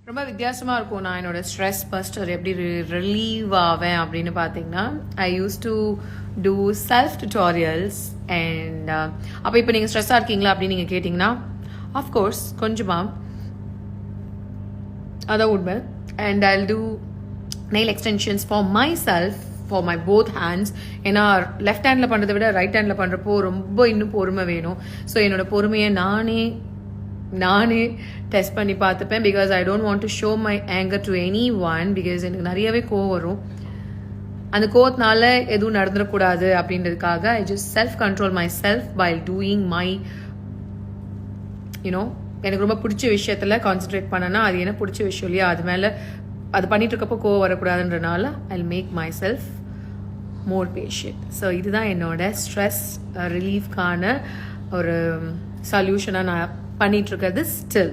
ரொம்ப வித்தியாசமாக இருக்கும். நான் என்னோட ஸ்ட்ரெஸ் பஸ்டர் எப்படி ரிலீவ் ஆவேன் அப்படின்னு பார்த்தீங்கன்னா, I use to do self tutorials. And அப்போ இப்போ நீங்கள் ஸ்ட்ரெஸ்ஸாக இருக்கீங்களா அப்படின்னு நீங்கள் கேட்டிங்கன்னா, ஆஃப்கோர்ஸ் கொஞ்சமாக அதான் உண்மை. And I do nail extensions for myself, for my both hands. ஏன்னா லெஃப்ட் ஹேண்டில் பண்ணுறதை விட ரைட் ஹேண்டில் பண்ணுறப்போ ரொம்ப இன்னும் பொறுமை வேணும். ஸோ என்னோட பொறுமையை நானே டெஸ்ட் பண்ணி பார்த்துப்பேன். Because I don't want to show my anger to anyone. Because எனக்கு நிறையவே கோவம் வரும். அந்த கோவத்தினால எதுவும் நடந்துடக்கூடாது அப்படின்றதுக்காக I just self control myself by doing my you know எனக்கு ரொம்ப பிடிச்ச விஷயத்தில் கான்சென்ட்ரேட் பண்ணனா, அது என்ன பிடிச்ச விஷயம் இல்லையா, அது மேலே அது பண்ணிட்டு இருக்கப்போ கோவம் வரக்கூடாதுன்றனால I make myself more patient. So இதுதான் என்னோட ஸ்ட்ரெஸ் ரிலீஃப்கான ஒரு சொல்யூஷனாக நான் பண்ணிகிட்ருக்கிறது ஸ்டில்.